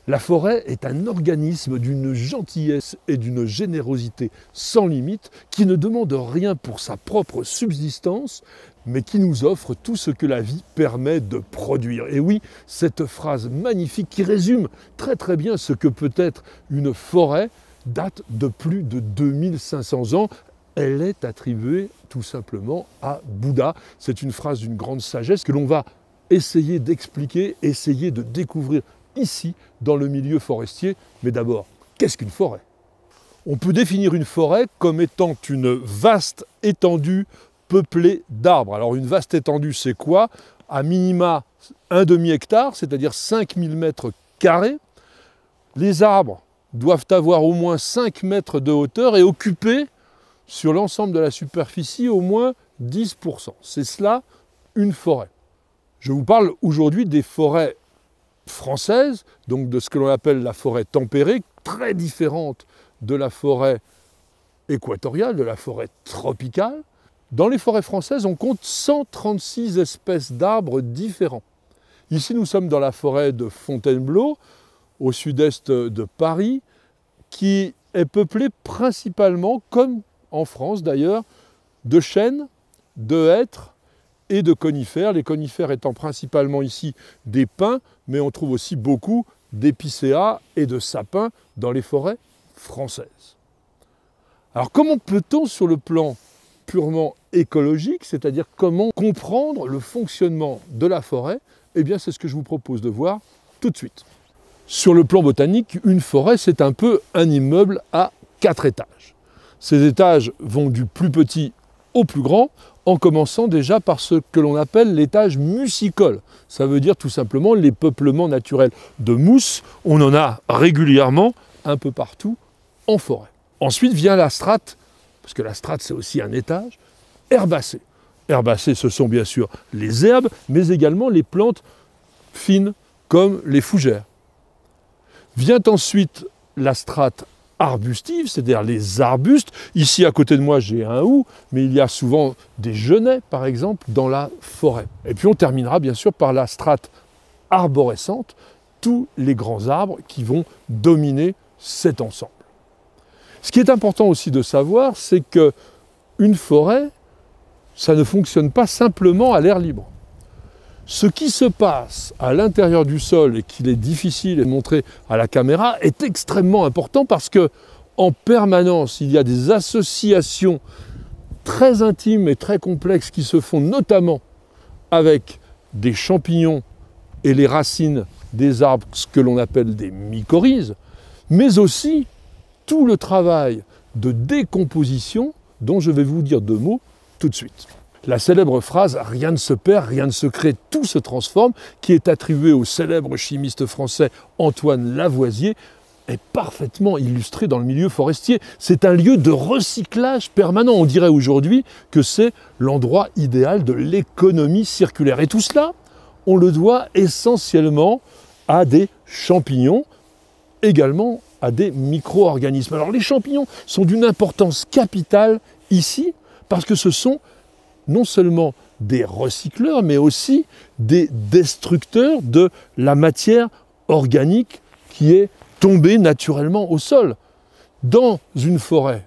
La forêt est un organisme d'une gentillesse et d'une générosité sans limite qui ne demande rien pour sa propre subsistance, mais qui nous offre tout ce que la vie permet de produire. Et oui, cette phrase magnifique qui résume très bien ce que peut être une forêt date de plus de 2500 ans. Elle est attribuée tout simplement à Bouddha. C'est une phrase d'une grande sagesse que l'on va essayer d'expliquer, essayer de découvrir ici, dans le milieu forestier. Mais d'abord, qu'est-ce qu'une forêt? On peut définir une forêt comme étant une vaste étendue peuplée d'arbres. Alors une vaste étendue, c'est quoi? À minima, un demi-hectare, c'est-à-dire 5000 mètres carrés. Les arbres doivent avoir au moins 5 mètres de hauteur et occuper sur l'ensemble de la superficie au moins 10%. C'est cela, une forêt. Je vous parle aujourd'hui des forêts françaises, donc de ce que l'on appelle la forêt tempérée, très différente de la forêt équatoriale, de la forêt tropicale. Dans les forêts françaises, on compte 136 espèces d'arbres différents. Ici, nous sommes dans la forêt de Fontainebleau, au sud-est de Paris, qui est peuplée principalement, comme en France d'ailleurs, de chênes, de hêtres et de conifères. Les conifères étant principalement ici des pins, mais on trouve aussi beaucoup d'épicéas et de sapins dans les forêts françaises. Alors comment peut-on, sur le plan purement écologique, c'est-à-dire comment comprendre le fonctionnement de la forêt? Eh bien, c'est ce que je vous propose de voir tout de suite. Sur le plan botanique, une forêt, c'est un peu un immeuble à 4 étages. Ces étages vont du plus petit au plus grand, en commençant déjà par ce que l'on appelle l'étage muscicole. Ça veut dire tout simplement les peuplements naturels de mousses. On en a régulièrement un peu partout en forêt. Ensuite vient la strate, parce que la strate c'est aussi un étage, herbacée. Herbacées, ce sont bien sûr les herbes, mais également les plantes fines comme les fougères. Vient ensuite la strate arbustive, c'est-à-dire les arbustes. Ici, à côté de moi, j'ai un houx, mais il y a souvent des genêts, par exemple, dans la forêt. Et puis on terminera bien sûr par la strate arborescente, tous les grands arbres qui vont dominer cet ensemble. Ce qui est important aussi de savoir, c'est qu'une forêt, ça ne fonctionne pas simplement à l'air libre. Ce qui se passe à l'intérieur du sol et qu'il est difficile de montrer à la caméra est extrêmement important parce que en permanence, il y a des associations très intimes et très complexes qui se font notamment avec des champignons et les racines des arbres, ce que l'on appelle des mycorhizes, mais aussi tout le travail de décomposition dont je vais vous dire 2 mots tout de suite. La célèbre phrase « rien ne se perd, rien ne se crée, tout se transforme » qui est attribuée au célèbre chimiste français Antoine Lavoisier est parfaitement illustrée dans le milieu forestier. C'est un lieu de recyclage permanent. On dirait aujourd'hui que c'est l'endroit idéal de l'économie circulaire. Et tout cela, on le doit essentiellement à des champignons, également à des micro-organismes. Alors les champignons sont d'une importance capitale ici parce que ce sont non seulement des recycleurs, mais aussi des destructeurs de la matière organique qui est tombée naturellement au sol. Dans une forêt,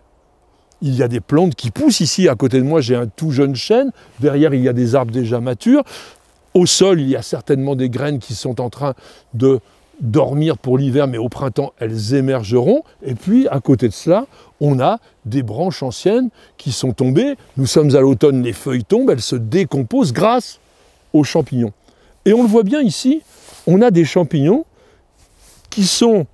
il y a des plantes qui poussent. Ici, à côté de moi, j'ai un tout jeune chêne. Derrière, il y a des arbres déjà matures. Au sol, il y a certainement des graines qui sont en train de dormir pour l'hiver, mais au printemps, elles émergeront. Et puis, à côté de cela, on a des branches anciennes qui sont tombées. Nous sommes à l'automne, les feuilles tombent, elles se décomposent grâce aux champignons. Et on le voit bien ici, on a des champignons qui sont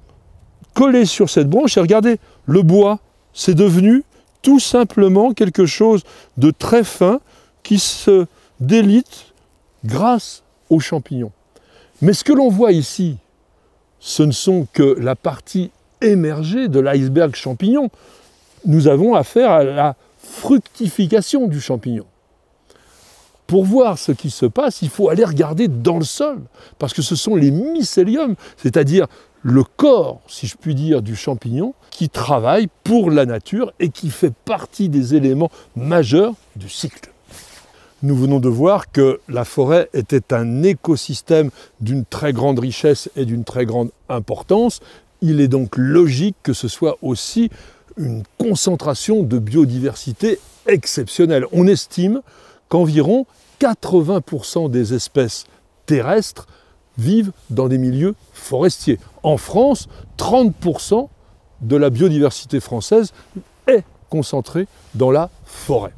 collés sur cette branche. Et regardez, le bois, c'est devenu tout simplement quelque chose de très fin qui se délite grâce aux champignons. Mais ce que l'on voit ici, ce ne sont que la partie émergée de l'iceberg champignon. Nous avons affaire à la fructification du champignon. Pour voir ce qui se passe, il faut aller regarder dans le sol, parce que ce sont les mycéliums, c'est-à-dire le corps, si je puis dire, du champignon, qui travaille pour la nature et qui fait partie des éléments majeurs du cycle. Nous venons de voir que la forêt était un écosystème d'une très grande richesse et d'une très grande importance. Il est donc logique que ce soit aussi une concentration de biodiversité exceptionnelle. On estime qu'environ 80% des espèces terrestres vivent dans des milieux forestiers. En France, 30% de la biodiversité française est concentrée dans la forêt.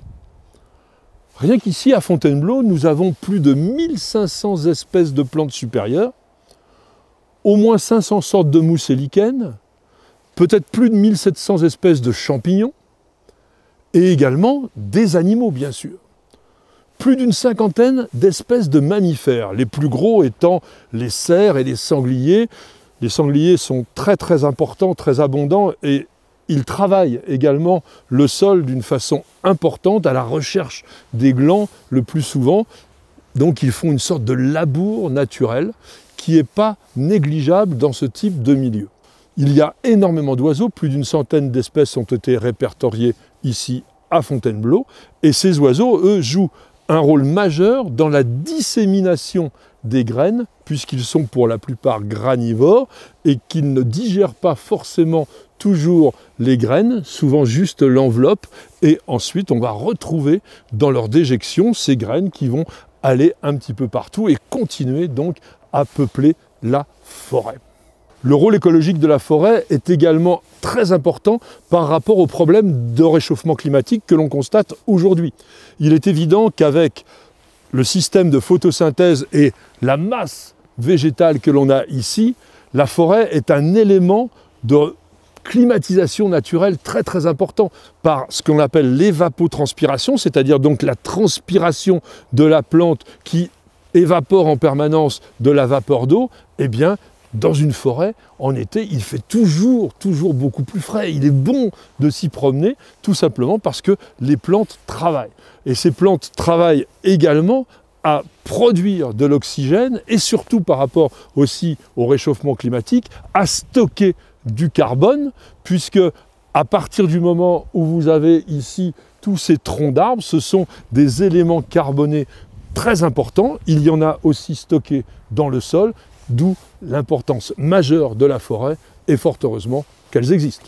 Rien qu'ici, à Fontainebleau, nous avons plus de 1500 espèces de plantes supérieures, au moins 500 sortes de mousses et lichens, peut-être plus de 1700 espèces de champignons, et également des animaux, bien sûr. Plus d'une cinquantaine d'espèces de mammifères, les plus gros étant les cerfs et les sangliers. Les sangliers sont très importants, très abondants, et ils travaillent également le sol d'une façon importante à la recherche des glands le plus souvent. Donc ils font une sorte de labour naturel qui n'est pas négligeable dans ce type de milieu. Il y a énormément d'oiseaux, plus d'une centaine d'espèces ont été répertoriées ici à Fontainebleau, et ces oiseaux, eux, jouent un rôle majeur dans la dissémination des graines, puisqu'ils sont pour la plupart granivores et qu'ils ne digèrent pas forcément toujours les graines, souvent juste l'enveloppe, et ensuite on va retrouver dans leur déjection ces graines qui vont aller un petit peu partout et continuer donc à peupler la forêt. Le rôle écologique de la forêt est également très important par rapport au problème de réchauffement climatique que l'on constate aujourd'hui. Il est évident qu'avec le système de photosynthèse et la masse végétale que l'on a ici, la forêt est un élément de climatisation naturelle très important par ce qu'on appelle l'évapotranspiration, c'est-à-dire donc la transpiration de la plante qui évapore en permanence de la vapeur d'eau. Eh bien, dans une forêt, en été, il fait toujours beaucoup plus frais. Il est bon de s'y promener, tout simplement parce que les plantes travaillent. Et ces plantes travaillent également à produire de l'oxygène et surtout par rapport aussi au réchauffement climatique, à stocker du carbone, puisque à partir du moment où vous avez ici tous ces troncs d'arbres, ce sont des éléments carbonés très importants. Il y en a aussi stockés dans le sol, d'où l'importance majeure de la forêt, et fort heureusement qu'elles existent.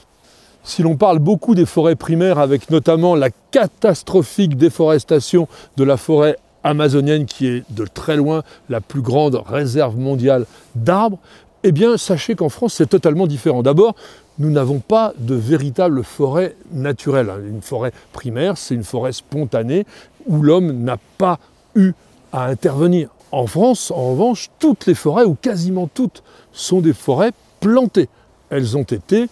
Si l'on parle beaucoup des forêts primaires, avec notamment la catastrophique déforestation de la forêt amazonienne, qui est de très loin la plus grande réserve mondiale d'arbres, eh bien sachez qu'en France c'est totalement différent. D'abord, nous n'avons pas de véritable forêt naturelle. Une forêt primaire, c'est une forêt spontanée où l'homme n'a pas eu à intervenir. En France, en revanche, toutes les forêts, ou quasiment toutes, sont des forêts plantées. Elles ont été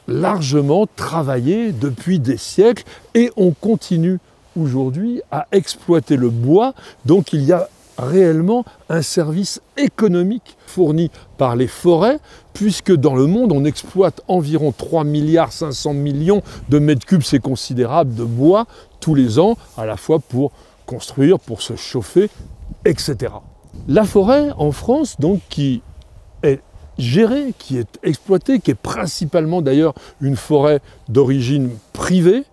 largement travaillées depuis des siècles et on continue aujourd'hui à exploiter le bois. Donc il y a réellement un service économique fourni par les forêts, puisque dans le monde, on exploite environ 3,5 milliards de mètres cubes, c'est considérable, de bois tous les ans, à la fois pour construire, pour se chauffer, etc. La forêt en France, donc, qui est gérée, qui est exploitée, qui est principalement d'ailleurs une forêt d'origine privée,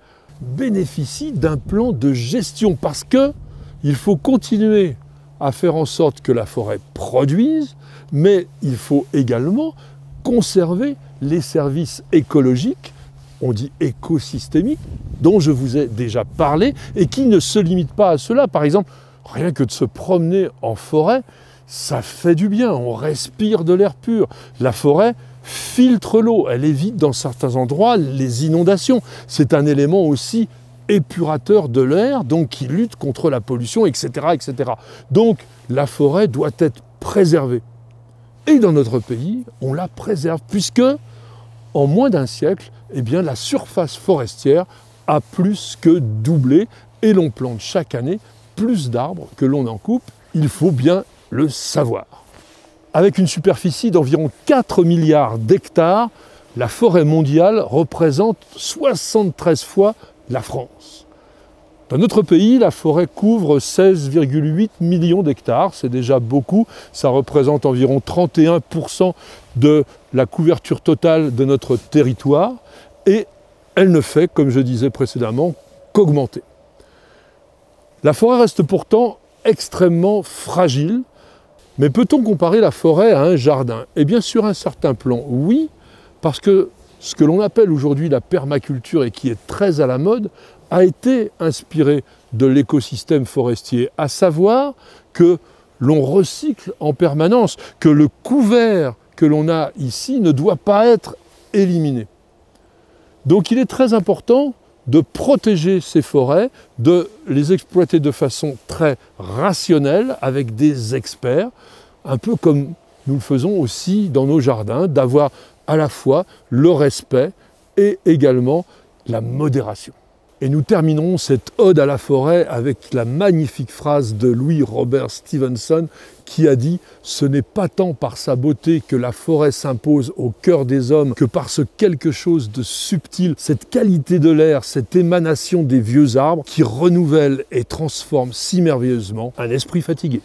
bénéficie d'un plan de gestion, parce qu'il faut continuer à faire en sorte que la forêt produise, mais il faut également conserver les services écologiques, on dit écosystémiques, dont je vous ai déjà parlé, et qui ne se limitent pas à cela. Par exemple, rien que de se promener en forêt, ça fait du bien, on respire de l'air pur. La forêt filtre l'eau, elle évite dans certains endroits les inondations. C'est un élément aussi épurateur de l'air, donc qui lutte contre la pollution, etc., etc. Donc la forêt doit être préservée. Et dans notre pays, on la préserve, puisque en moins d'un siècle, eh bien, la surface forestière a plus que doublé, et l'on plante chaque année plus d'arbres que l'on en coupe. Il faut bien le savoir. Avec une superficie d'environ 4 milliards d'hectares, la forêt mondiale représente 73 fois la France. Dans notre pays, la forêt couvre 16,8 millions d'hectares, c'est déjà beaucoup, ça représente environ 31% de la couverture totale de notre territoire, et elle ne fait, comme je disais précédemment, qu'augmenter. La forêt reste pourtant extrêmement fragile, mais peut-on comparer la forêt à un jardin? Eh bien sur un certain plan, oui, parce que ce que l'on appelle aujourd'hui la permaculture et qui est très à la mode, a été inspiré de l'écosystème forestier, à savoir que l'on recycle en permanence, que le couvert que l'on a ici ne doit pas être éliminé. Donc il est très important de protéger ces forêts, de les exploiter de façon très rationnelle avec des experts, un peu comme nous le faisons aussi dans nos jardins, d'avoir à la fois le respect et également la modération. Et nous terminerons cette ode à la forêt avec la magnifique phrase de Louis Robert Stevenson qui a dit « Ce n'est pas tant par sa beauté que la forêt s'impose au cœur des hommes que par ce quelque chose de subtil, cette qualité de l'air, cette émanation des vieux arbres qui renouvelle et transforme si merveilleusement un esprit fatigué. »